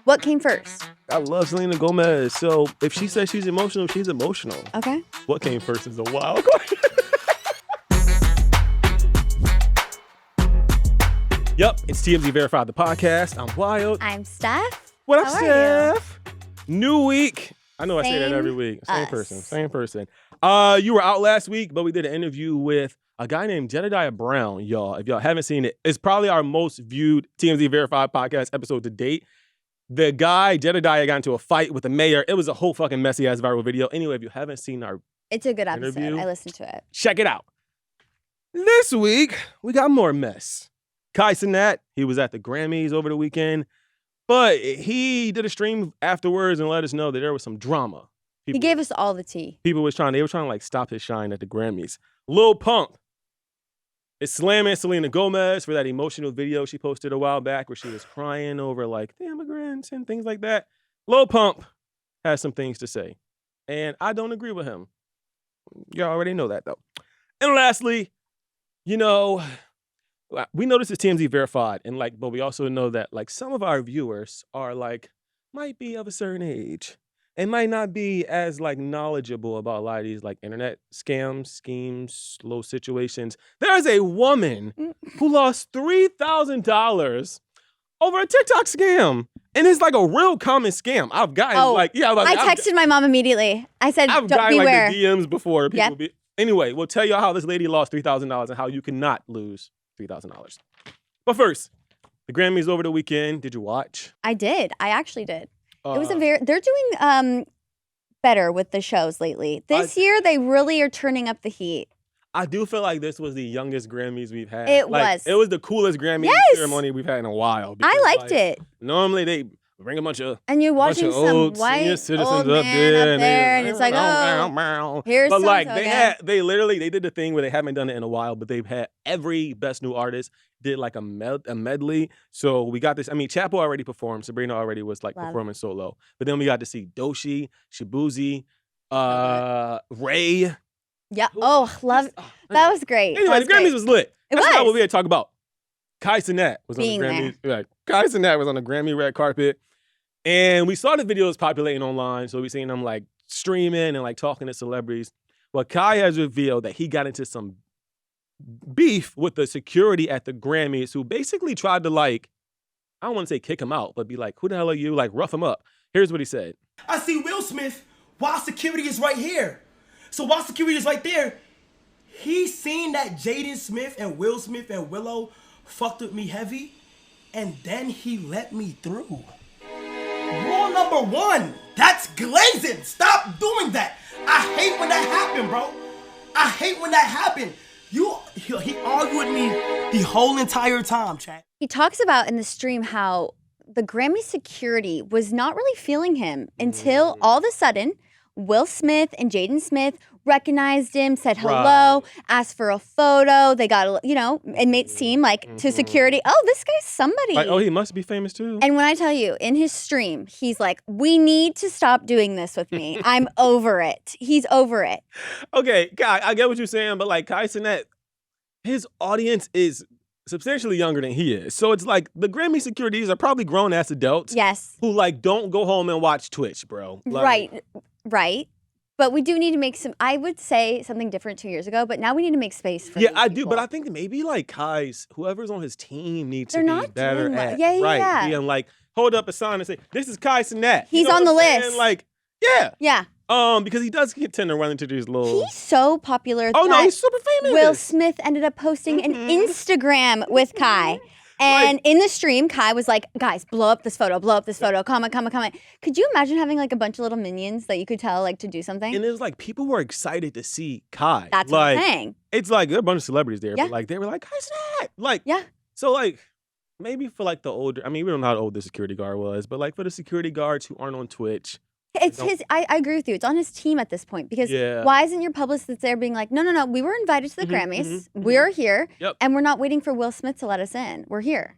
What came first? I love Selena Gomez. So if she says she's emotional, she's emotional. Okay. What came first is a wild question. Yep, it's TMZ Verified, the podcast. I'm Wyld. I'm Steph. What up, How are Steph? New week. I know I say that every week. Same person. You were out last week, but we did an interview with a guy named Jedediah Brown, y'all. If y'all haven't seen it, it's probably our most viewed TMZ Verified podcast episode to date. The guy, Jedediah, got into a fight with the mayor. It was a whole fucking messy-ass viral video. Anyway, if you haven't seen our It's a good episode. interview, I listened to it. check it out. This week, we got more mess. Cenat, he was at the Grammys over the weekend, but he did a stream afterwards and let us know that there was some drama. He gave us all the tea. They were trying to like stop his shine at the Grammys. Lil Pump is slamming Selena Gomez for that emotional video she posted a while back where she was crying over like the immigrants and things like that. Lil Pump has some things to say, and I don't agree with him. Y'all already know that though. And lastly, we noticed it's TMZ Verified, and but we also know that some of our viewers are might be of a certain age and might not be as knowledgeable about a lot of these internet scams, schemes, low situations. There is a woman who lost $3,000 over a TikTok scam, and it's a real common scam. I've gotten I texted my mom immediately. I said, I've gotten beware. the DMs before. Anyway, we'll tell y'all how this lady lost $3,000 and how you cannot lose $3,000. But first, the Grammys over the weekend. Did you watch? I did. I actually did. It was they're doing better with the shows lately. This year, they really are turning up the heat. I do feel like this was the youngest Grammys we've had. It was. It was the coolest Grammy ceremony we've had in a while. I liked it. Normally, they bring a bunch of and you're watching some white citizens old man up there, and it's like, oh, here's but so-so they did the thing where they haven't done it in a while, but they've had every best new artist did a medley. So we got this. I mean, Chapo already performed. Sabrina already was performing solo, but then we got to see Doshi, Shabuzi, Ray. Yeah. Love. That was great. Anyway, the Grammys was lit. That's not what we had to talk about. Cenat was on the Grammys. Cenat was on the Grammy red carpet. And we saw the videos populating online, so we seen them streaming and talking to celebrities. Well, Kai has revealed that he got into some beef with the security at the Grammys, who basically tried to I don't want to say kick him out, but be who the hell are you? Rough him up. Here's what he said. I see Will Smith while security is right here. So while security is right there, he seen that Jaden Smith and Will Smith and Willow fucked with me heavy, and then he let me through. Rule number 1, that's glazing. Stop doing that. I hate when that happened, bro. I hate when that happened. He argued with me the whole entire time, chat. He talks about in the stream how the Grammy security was not really feeling him until all of a sudden Will Smith and Jaden Smith recognized him, said hello, asked for a photo. They got, it made it seem to security, oh, this guy's somebody. He must be famous too. And when I tell you, in his stream, he's like, we need to stop doing this with me. I'm over it. He's over it. Okay, Kai, I get what you're saying, but Cenat, his audience is substantially younger than he is. So it's the Grammy securities are probably grown-ass adults. Yes. Who don't go home and watch Twitch, bro. Right. But we do need to make I would say something different 2 years ago, but now we need to make space for I do, people. but I think that maybe whoever's on his team needs They're to not be better doing at Yeah. being hold up a sign and say, this is Cenat. He's on the list. Yeah. Because he does tend to run into these little... He's so popular he's super famous. Will Smith ended up posting an Instagram with Kai. And in the stream, Kai was like, guys, blow up this photo, comment. Could you imagine having a bunch of little minions that you could tell to do something? And it was people were excited to see Kai. That's what I'm saying. It's there are a bunch of celebrities there, but they were Cenat. Yeah. So maybe for the older, I mean, we don't know how old the security guard was, but for the security guards who aren't on Twitch. It's I agree with you. It's on his team at this point because why isn't your publicist there being like, no, we were invited to the Grammys. We're here and we're not waiting for Will Smith to let us in. We're here.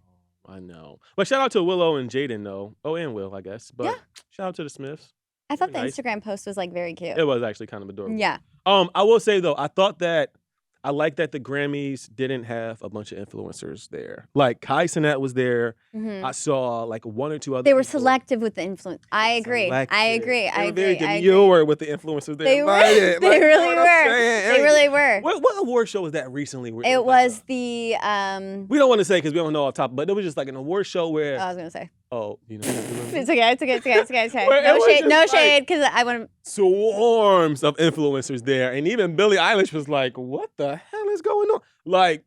I know. But shout out to Willow and Jaden though. Oh, and Will, I guess. But shout out to the Smiths. I thought the Instagram post was very cute. It was actually kind of adorable. Yeah. I will say though, I thought that I like that the Grammys didn't have a bunch of influencers there. Like Cenat was there. I saw like one or two other. They were people. selective with the influence. I agree. They were very demure with the influencers. They were. They really were. They really were. What award show was that recently? It was the. We don't want to say because we don't know off top, but it was just like an award show where. I was gonna say. Oh, you know. It's okay. No shade, because I want to. Swarms of influencers there, and even Billie Eilish was like, "What the hell is going on?" Like,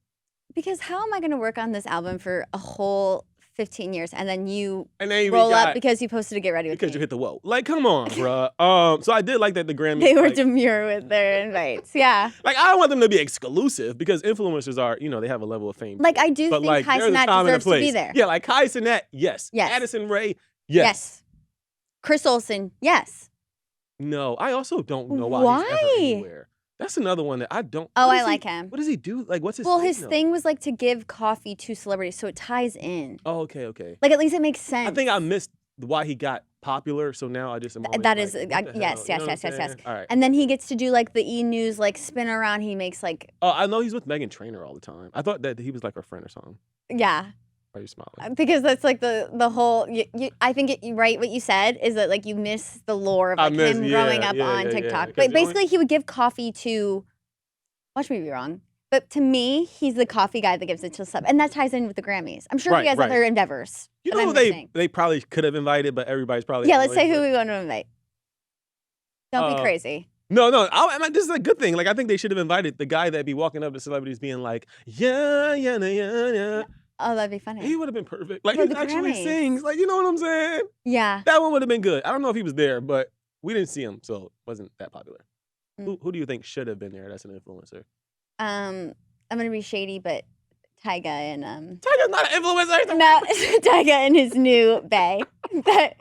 because how am I going to work on this album for a whole 15 years and then you then roll up because you posted to Get Ready With Me? Because you hit the whoa. Like, come on, bruh. So I did like that the Grammys. They were demure with their invites. Yeah. Like, I don't want them to be exclusive because influencers are, they have a level of fame. Like, I do think Kai Cenat deserves to be there. Yeah, like Kai Cenat, yes. Addison Rae, yes. Chris Olsen, yes. No, I also don't know why he's ever anywhere. That's another one that I don't. Oh, I like him. What does he do? Like, what's his Well, his thing was like to give coffee to celebrities, so it ties in. Oh, okay. Like, at least it makes sense. I think I missed why he got popular, so now I just am that is yes. All right. And then he gets to do like the E! News like spin around. He makes like. Oh, I know he's with Meghan Trainor all the time. I thought that he was like her friend or something. Yeah. Why are you smiling? Because that's like the whole. I think right. What you said is that like you miss the lore of like him growing up on TikTok. Yeah. But basically, he would give coffee to. Watch me be wrong. But to me, he's the coffee guy that gives it to sub, and that ties in with the Grammys. I'm sure he has other endeavors. You know who they probably could have invited, but everybody's probably let's say who we want to invite. Don't be crazy. No. This is a good thing. Like, I think they should have invited the guy that'd be walking up to celebrities, being like, yeah. Oh, that'd be funny. He would have been perfect. Like, he actually sings. Like, you know what I'm saying? Yeah. That one would have been good. I don't know if he was there, but we didn't see him, so it wasn't that popular. Who do you think should have been there? That's an influencer. I'm gonna be shady, but Tyga and Tyga's not an influencer. No, Tyga and his new bae. But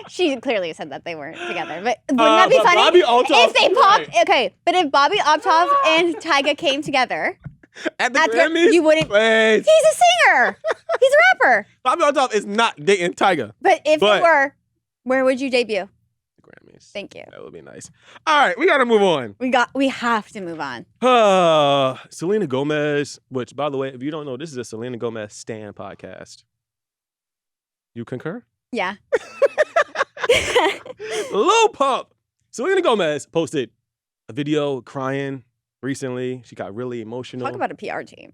she clearly said that they weren't together. But wouldn't that be funny? Bobby Althoff, if they popped, okay. But if Bobby Althoff and Tyga came together at the Grammys, you wouldn't. Please. He's a singer. He's a rapper. Bobby Althoff is not dating Tyga. But if you were, where would you debut? Grammys. Thank you. That would be nice. All right, we got to move on. We have to move on. Selena Gomez, which, by the way, if you don't know, this is a Selena Gomez Stan podcast. You concur? Yeah. Lil Pump. Selena Gomez posted a video crying recently. She got really emotional. Talk about a PR team.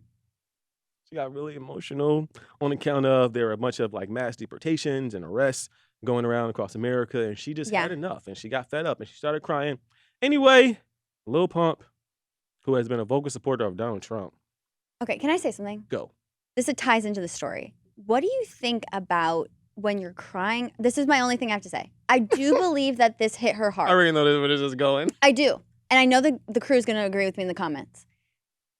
She got really emotional on account of there were a bunch of like mass deportations and arrests going around across America, and she just had enough, and she got fed up, and she started crying. Anyway, Lil Pump, who has been a vocal supporter of Donald Trump. Okay, can I say something? Go. This ties into the story. What do you think about when you're crying? This is my only thing I have to say. I do believe that this hit her hard. I already know where this is going. I do. And I know the crew is going to agree with me in the comments.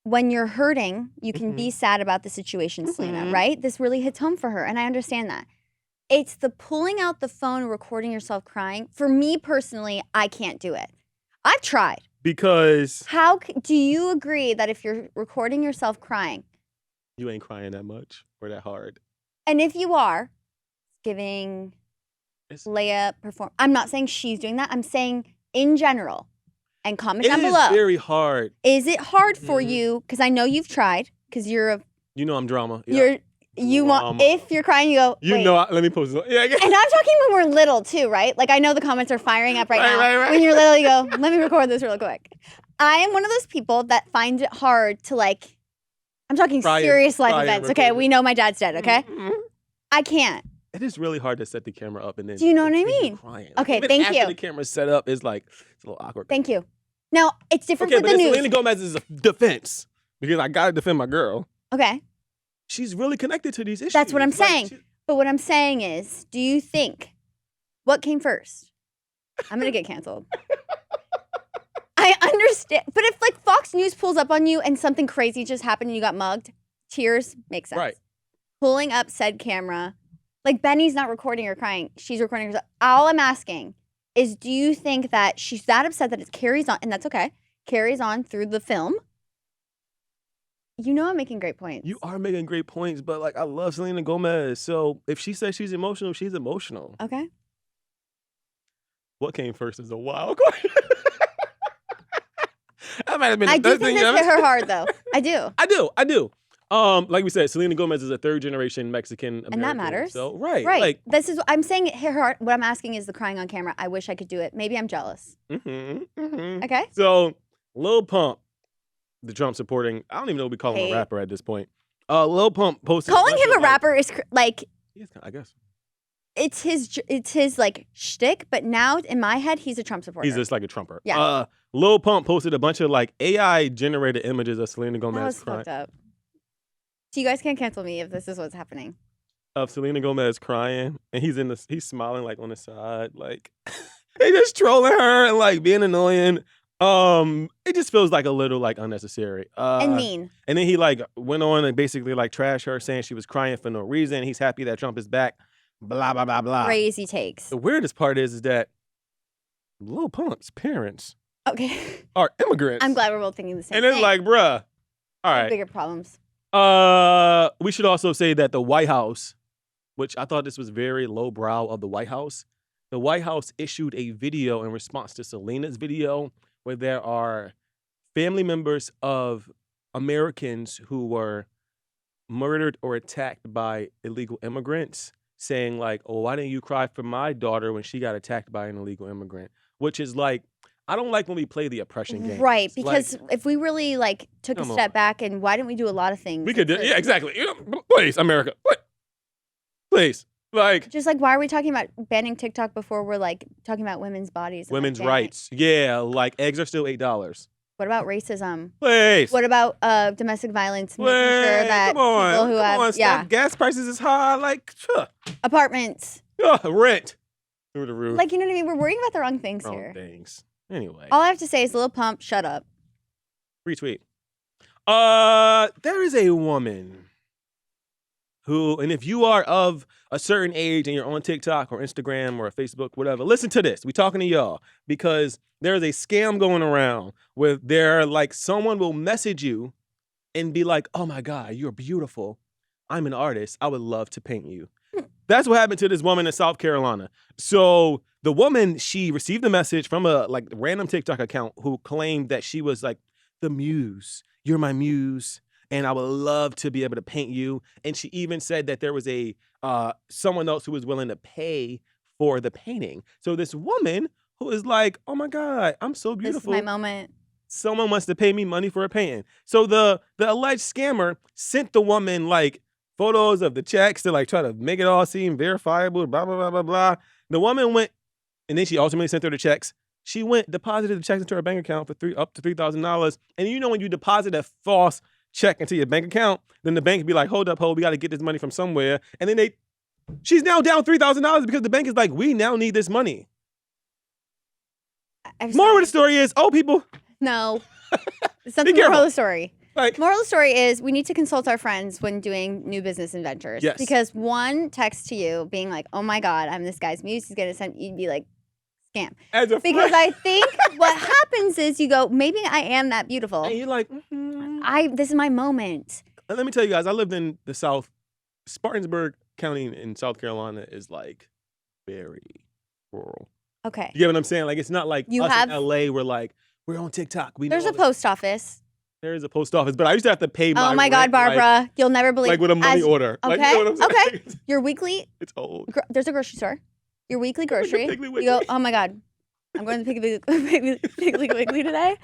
When you're hurting, you can be sad about the situation, Selena, right? This really hits home for her, and I understand that. It's the pulling out the phone and recording yourself crying. For me personally, I can't do it. I've tried. Because... How do you agree that if you're recording yourself crying... You ain't crying that much or that hard. And if you are, giving Leia perform... I'm not saying she's doing that. I'm saying in general. And comment down below. It is very hard. Is it hard for you? Because I know you've tried. Because you're a... You know I'm drama. You want, if you're crying, you go, you know, let me post it. Yeah. And I'm talking when we're little too, right? Like, I know the comments are firing up right now. Right. When you're little, you go, let me record this real quick. I am one of those people that find it hard to like, I'm talking serious life events, okay? We know my dad's dead, okay? I can't. It is really hard to set the camera up and then. Do you know what I mean? Crying. Okay, even thank you. After the camera's set up, it's like, it's a little awkward. Thank you. Now, it's different for the news. Selena Gomez is a defense because I got to defend my girl. Okay. She's really connected to these issues. That's what I'm saying. But what I'm saying is, do you think, what came first? I'm going to get canceled. I understand. But if like Fox News pulls up on you and something crazy just happened and you got mugged, tears make sense. Right. Pulling up said camera, like Benny's not recording her crying. She's recording herself. All I'm asking is, do you think that she's that upset that it carries on, and that's okay, carries on through the film? You know I'm making great points. You are making great points, but like I love Selena Gomez. So if she says she's emotional, she's emotional. Okay. What came first is a wild question. That might have been. I do think this hit her hard, though. I do. Like we said, Selena Gomez is a third-generation Mexican American. And that matters. So, right. Like, I'm saying it hit her hard. What I'm asking is the crying on camera. I wish I could do it. Maybe I'm jealous. Okay. So, Lil Pump, the Trump supporting, I don't even know what we call him a rapper at this point. Lil Pump posted. Calling him a rapper is like. I guess. It's his like shtick, but now in my head, he's a Trump supporter. He's just like a Trumper. Yeah. Lil Pump posted a bunch of like AI-generated images of Selena Gomez. That was fucked up. So you guys can't cancel me if this is what's happening. Of Selena Gomez crying, and he's smiling like on the side, like they just trolling her and like being annoying. It just feels like a little like unnecessary and mean. And then he like went on and basically like trashed her, saying she was crying for no reason. He's happy that Trump is back. Blah blah blah blah. Crazy takes. The weirdest part is that Lil Pump's parents are immigrants. I'm glad we're both thinking the same thing. And it's like, bruh, all right. Bigger problems. We should also say that the White House, which I thought this was very lowbrow of the White House, the White House issued a video in response to Selena's video where there are family members of Americans who were murdered or attacked by illegal immigrants, saying like, oh, why didn't you cry for my daughter when she got attacked by an illegal immigrant? Which is like, I don't like when we play the oppression game. Right, because if we really like took a step back and why didn't we do a lot of things? We could do, yeah, exactly. Please, America, please. Like, just like, why are we talking about banning TikTok before we're like talking about women's bodies? Women's rights. Yeah, like eggs are still $8. What about racism? Please. What about domestic violence? Making sure that people who have gas prices is high. Like, apartments, rent through the roof. Like, you know what I mean? We're worrying about the wrong things here. Things. Anyway, all I have to say is, Lil Pump, shut up. Retweet. There is a woman who, and if you are of a certain age and you're on TikTok or Instagram or Facebook, whatever, listen to this. We talking to y'all because there's a scam going around where someone will message you and be like, oh my God, you're beautiful. I'm an artist. I would love to paint you. That's what happened to this woman in South Carolina. So the woman, she received a message from a random TikTok account who claimed that she was like the muse. You're my muse. And I would love to be able to paint you. And she even said that there was someone else who was willing to pay for the painting. So this woman who is like, oh my God, I'm so beautiful. This is my moment. Someone wants to pay me money for a painting. So the alleged scammer sent the woman like photos of the checks to like try to make it all seem verifiable, blah, blah, blah, blah, blah. The woman went, and then she ultimately sent her the checks. She went, deposited the checks into her bank account for up to $3,000. And you know when you deposit a false check into your bank account, then the bank would be like, hold up, we got to get this money from somewhere. And then she's now down $3,000 because the bank is like, we now need this money. Moral of the story is, people. No. It's not the moral of the story. Moral of the story is we need to consult our friends when doing new business ventures. Yes. Because one text to you being like, oh my God, I'm this guy's muse, he's going to send, you'd be like, scam. Because I think what happens is you go, maybe I am that beautiful. And you're like, this is my moment. And let me tell you guys, I lived in the South. Spartansburg County in South Carolina is like very rural. Okay. You get what I'm saying? Like, it's not like in LA, we're on TikTok. There's a post office. There is a post office, but I used to have to pay my Oh my God, Barbara. You'll never believe. Like with a money order. Okay. Like, you know what I'm saying? Okay. Your weekly. It's old. There's a grocery store. Your weekly grocery. You go, oh my God, I'm going to Piggly Wiggly today.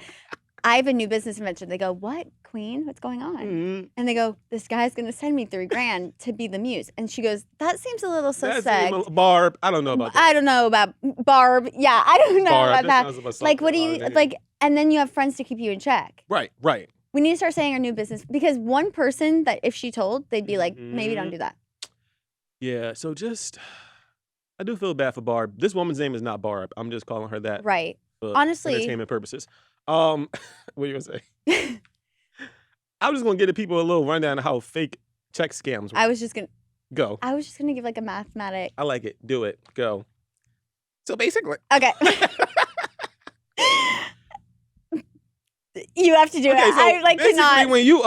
I have a new business invention. They go, what, Queen? What's going on? Mm-hmm. And they go, this guy's going to send me $3,000 to be the muse. And she goes, that seems a little suspect. Barb, I don't know about that. I don't know about Barb. Yeah, I don't know about that. Like, what do you, like, and then you have friends to keep you in check. Right. We need to start saying our new business because one person that if she told, they'd be like, maybe don't do that. Yeah, so I do feel bad for Barb. This woman's name is not Barb. I'm just calling her that. Right. For honestly. entertainment purposes. What are you going to say? I was just going to give the people a little rundown of how fake check scams work. I was just going to. Go. I was just going to give like a mathematic. I like it. Do it. Go. So basically. Okay. You have to do it. So I like cannot. When you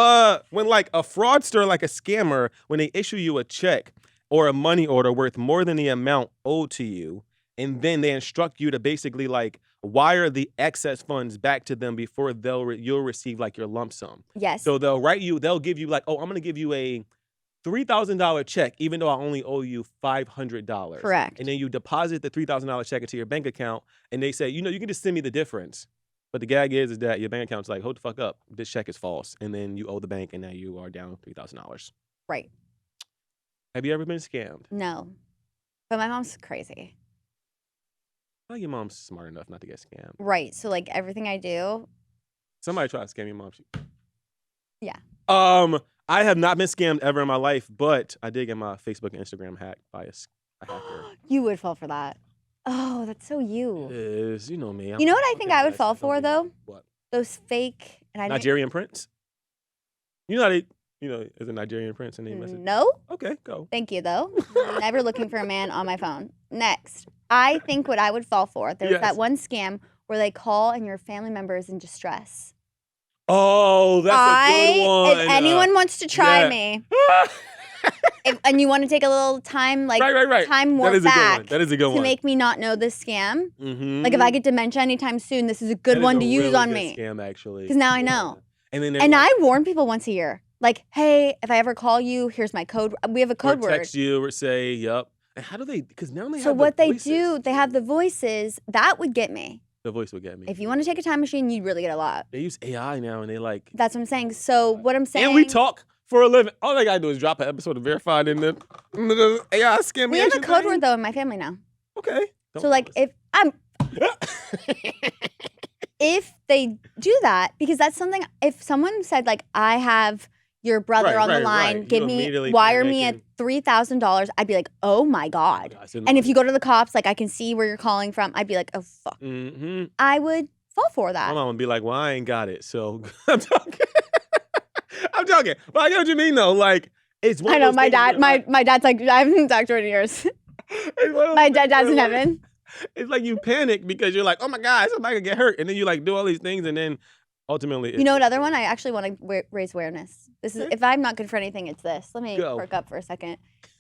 when like a fraudster, like a scammer, when they issue you a check or a money order worth more than the amount owed to you, and then they instruct you to basically like wire the excess funds back to them before you'll receive like your lump sum. Yes. So they'll give you like, oh, I'm gonna give you a $3,000 check, even though I only owe you $500. Correct. And then you deposit the $3,000 check into your bank account, and they say, you can just send me the difference. But the gag is that your bank account's like, hold the fuck up, this check is false, and then you owe the bank, and now you are down $3,000. Right. Have you ever been scammed? No, but my mom's crazy. Well, your mom's smart enough not to get scammed. Right. So like everything I do. Somebody tried to scam your mom. Yeah. I have not been scammed ever in my life, but I did get my Facebook and Instagram hacked by a hacker. You would fall for that. Oh, that's so you. It is, you know me. You know what I think I would fall for though? What? Those fake Nigerian prince. You know how they, is a Nigerian prince and they message. No. Okay, go. Thank you though. Never looking for a man on my phone. Next, I think what I would fall for. There's that one scam where they call and your family member is in distress. Oh, that's a good one. If anyone wants to try me, and you want to take a little time, like time warp back that is a good one. To make me not know this scam. Mm-hmm. Like if I get dementia anytime soon, this is a good one to use on me. Scam actually. Because now I know. And I warn people once a year. Like, hey, if I ever call you, here's my code. We have a code word. Text you or say, yup. And how do they? Because now they have. So what they do, they have the voices. That would get me. The voice would get me. If you want to take a time machine, you'd really get a lot. They use AI now, and they like. That's what I'm saying. So what I'm saying. And we talk for a living. All they gotta do is drop an episode of Verified in the AI scam. We have a code word though in my family now. Okay. So like if if they do that, because that's something. If someone said like I have your brother on the line, wire me at $3,000, I'd be like, oh my God. And if you go to the cops, like I can see where you're calling from, I'd be like, oh fuck. Mm-hmm. I would fall for that. My mom would be like, well, I ain't got it. So I'm joking. I'm joking. But I get what you mean though. Like it's one I know my dad, my dad's like, I haven't talked to her in years. My dad's in heaven. It's like you panic because you're like, oh my God, somebody could get hurt. And then you like do all these things and then ultimately, you know what other one? I actually want to raise awareness. This is if I'm not good for anything, it's this. Let me perk up for a second.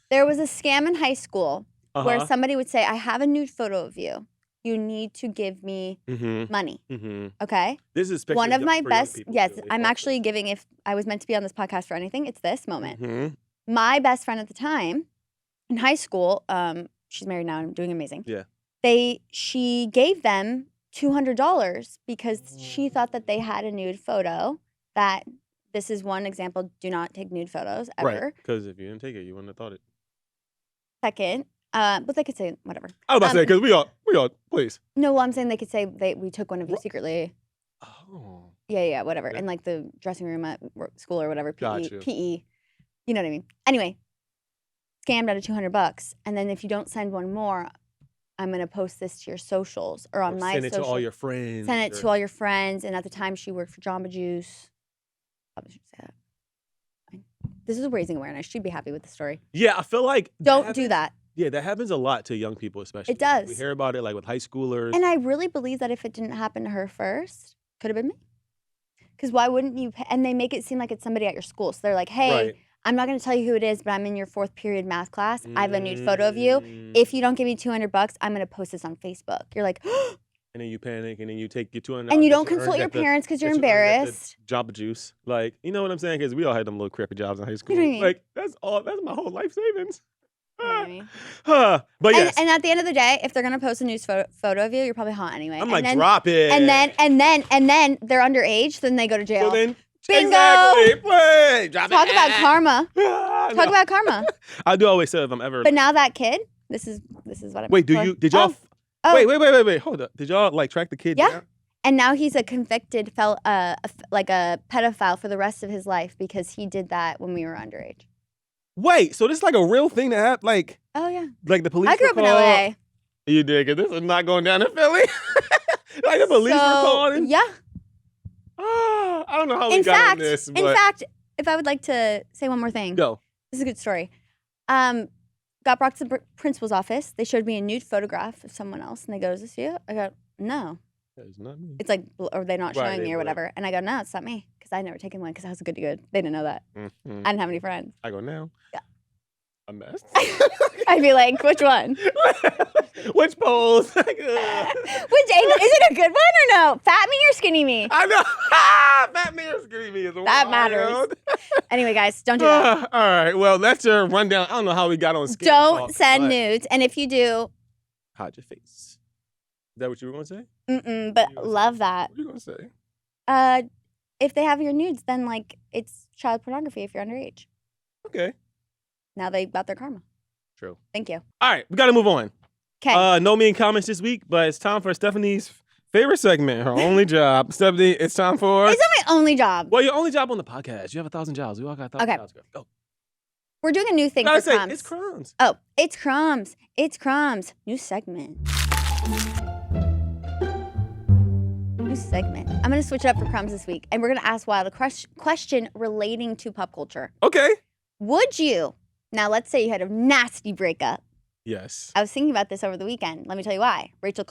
There was a scam in high school where somebody would say, "I have a nude photo of you. You need to give me money." Okay. This is one of my best. Yes, I'm actually giving. If I was meant to be on this podcast for anything, it's this moment. My best friend at the time in high school, she's married now and doing amazing. Yeah. She gave them $200 because she thought that they had a nude photo. That this is one example. Do not take nude photos ever. Right. Because if you didn't take it, you wouldn't have thought it. Second, but they could say whatever. I was about to say because we all please. No, well, I'm saying they could say we took one of you secretly. Oh. Yeah, whatever. In like the dressing room at school or whatever. PE. You know what I mean? Anyway, scammed out of $200, and then if you don't send one more, I'm going to post this to your socials or on my socials. Send it to all your friends. Send it to all your friends. And at the time, she worked for Jamba Juice. Probably should say that. Fine. This is raising awareness. She'd be happy with the story. Yeah, I feel like... Don't do that. Yeah, that happens a lot to young people, especially. It does. We hear about it like with high schoolers. And I really believe that if it didn't happen to her first, could have been me. Because why wouldn't you... And they make it seem like it's somebody at your school. So they're like, hey... I'm not going to tell you who it is, but I'm in your 4th period math class. I have a nude photo of you. If you don't give me $200, I'm going to post this on Facebook. You're like, and then you panic, and then you take your $200. And you don't consult your parents because you're embarrassed. Job juice, like you know what I'm saying? Because we all had them little crappy jobs in high school. You know what I mean? Like that's my whole life savings. You know what I mean? But yes. And at the end of the day, if they're gonna post a news photo of you, you're probably hot anyway. I'm like, drop it. And then they're underage, then they go to jail. So then, bingo. Exactly. Wait, Talk about karma. Talk about karma. I do always say if I'm ever. But now that kid, this is what I'm. Wait, did y'all? Wait, hold up. Did y'all like track the kid down? And now he's a convicted like a pedophile for the rest of his life because he did that when we were underage. Wait, so this is like a real thing that happened? Like, oh yeah. Like the police. I grew up in LA. You did, because this is not going down in Philly. Like the police were calling. Yeah. I don't know how we got on this. But... In fact, if I would like to say one more thing. Go. This is a good story. Got brought to the principal's office. They showed me a nude photograph of someone else, and they go, "Is this you?" I go, "No." That is not me. It's like, or they're not showing me or whatever. And I go, "No, it's not me," because I'd never taken one because I was good. They didn't know that. I didn't have any friends. I go, "No." Yeah. A mess? I'd be like, which one? Which pose? Which angle? Is it a good one or no? Fat me or skinny me? I know. Fat me or skinny me is that matters. Anyway, guys, don't do that. All right. Well, that's your rundown. I don't know how we got on skin Don't talk, send nudes. And if you do, hide your face. Is that what you were going to say? But love that. What are you going to say? If they have your nudes, then like it's child pornography if you're underage. Okay. Now they got their karma. True. Thank you. All right. We got to move on. Okay. No mean comments this week, but it's time for Stephanie's favorite segment, her only job. Stephanie, it's time for... It's not my only job. Well, your only job on the podcast. You have 1,000 jobs. We all got 1,000 jobs. Go. We're doing a new thing for Crumbs. It's Crumbs. Oh, it's Crumbs. It's Crumbs. New segment. New segment. I'm going to switch it up for Crumbs this week, and we're going to ask Wyld a question relating to pop culture. Okay. Would you... Now, let's say you had a nasty breakup. Yes. I was thinking about this over the weekend. Let me tell you why. Rachel,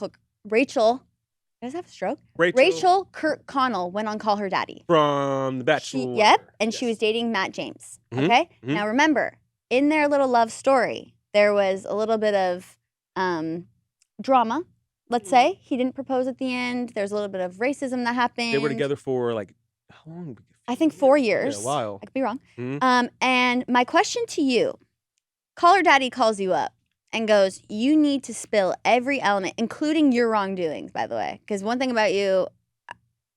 does have a stroke? Rachel Kirkconnell went on Call Her Daddy. From The Bachelor. And she was dating Matt James. Okay? Mm-hmm. Now remember, in their little love story, there was a little bit of drama. Let's say he didn't propose at the end. There's a little bit of racism that happened. They were together for like how long? I think 4 years. Yeah, a while. I could be wrong. Mm-hmm. And my question to you, Call Her Daddy calls you up and goes, you need to spill every element, including your wrongdoings, by the way. Because one thing about you,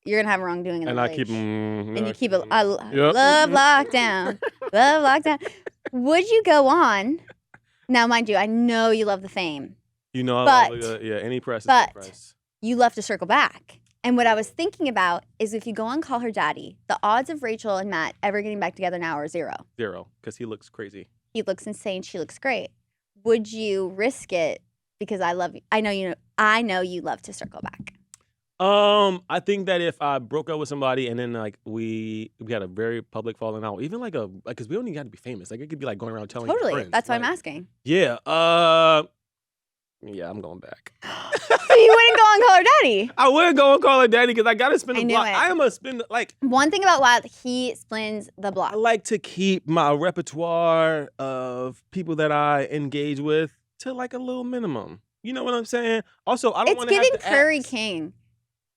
you're going to have wrongdoing in the relationship. And you keep it, love lockdown. Love lockdown. Would you go on? Now, mind you, I know you love the fame. You know, but, any press is but good press. You love to circle back. And what I was thinking about is if you go on Call Her Daddy, the odds of Rachel and Matt ever getting back together now are 0. 0, because he looks crazy. He looks insane. She looks great. Would you risk it? Because I love you. I know you love to circle back. I think that if I broke up with somebody and then like we had a very public falling out, even because we don't even got to be famous. Like it could be like going around telling your friends. That's why I'm asking. Yeah. Yeah, I'm going back. So you wouldn't go on Call Her Daddy? I wouldn't go on Call Her Daddy because I got to spin the block. It. I am a spin like. One thing about Wyld, he spins the block. I like to keep my repertoire of people that I engage with to like a little minimum. You know what I'm saying? Also, I don't want to have to It's giving Curry King.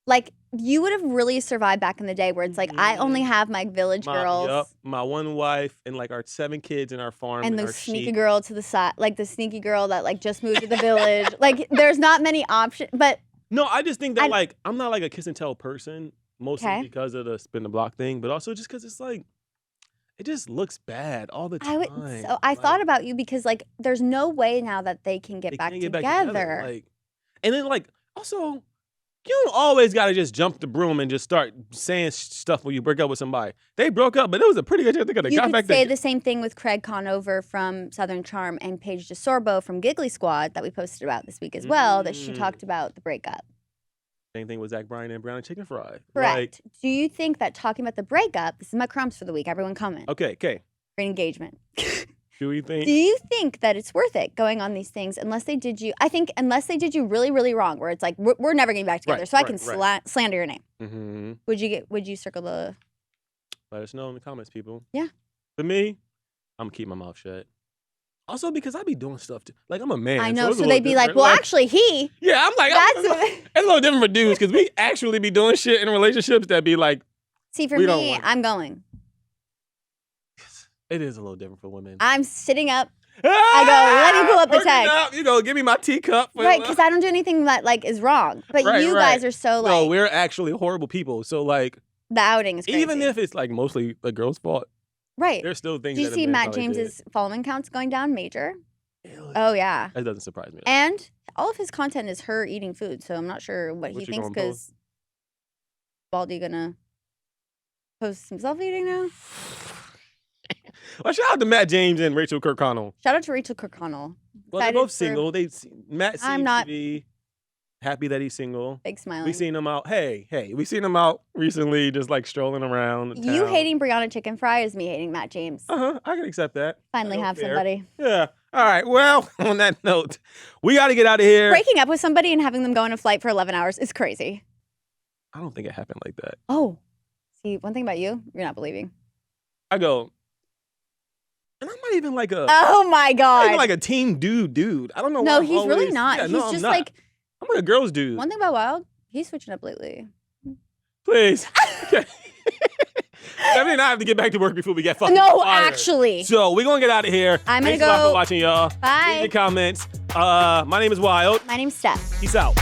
Like, you would have really survived back in the day where it's like, I only have my village girls. Yep, my one wife and like our 7 kids and our farm and the sneaky sheep. Girl to the side, like the sneaky girl that like just moved to the village. Like, there's not many options, but. No, I just think that like, I'm not like a kiss and tell person, mostly because of the spin the block thing, but also just because it's like, it just looks bad all the time. I thought about you because like, there's no way now that they can get back together. Like, and then like, also, you don't always got to just jump the broom and just start saying stuff when you break up with somebody. They broke up, but it was a pretty good chance they got back together. You could say the same thing with Craig Conover from Southern Charm and Paige DeSorbo from Giggly Squad that we posted about this week as well, that she talked about the breakup. Same thing with Zach Bryan and Brown and Chicken Fry. Correct. Do you think that talking about the breakup, this is my Crumbs for the week, everyone comment. Okay. Great engagement. Do you think that it's worth it going on these things unless they did you really, really wrong, where it's like, we're never getting back together, I can slander your name. Mm-hmm. Would you circle the... Let us know in the comments, people. Yeah. For me, I'm going to keep my mouth shut. Also because I be doing stuff too. Like, I'm a man. I know, so they'd be like, well, actually, he... Yeah, I'm like... It's a little different for dudes because we actually be doing shit in relationships that be like... See, for me, I'm going. It is a little different for women. I'm sitting up. I go, let me pull up the text. You go, give me my teacup. Right, because I don't do anything that like is wrong. But you guys are so like... No, we're actually horrible people. So like... The outing is crazy. Even if it's like mostly the girl's fault. Right. There's still things Do you see Matt James's following counts going down major? Really? Oh, yeah. That doesn't surprise me. And all of his content is her eating food. So I'm not sure what he thinks because... Baldy gonna post himself eating now? Well, shout out to Matt James and Rachel Kirkconnell. Shout out to Rachel Kirkconnell. Well, they're both single. Matt seems to be happy that he's single. Big smiling. We seen him out. We seen him out recently, just like strolling around. You hating Brianna Chicken Fry is me hating Matt James. I can accept that. Finally have somebody. Yeah. All right. Well, on that note, we got to get out of here. Breaking up with somebody and having them go on a flight for 11 hours is crazy. I don't think it happened like that. Oh, see, one thing about you, you're not believing. I go. And I'm not even like a. Oh my I'm not God. even like a team dude. I don't know. No, why I'm he's really always- not. Yeah, He's no, I'm just not. like, I'm like a girl's dude. one thing about Wyld, he's switching up lately. Please. Okay. Stephanie and I have to get back to work before we get fucking No, fired. actually. So we're gonna get out of here. I'm gonna Thanks a lot go. for watching, y'all. Bye. Leave your comments. My name is Wyld. My name's Steph. Peace out.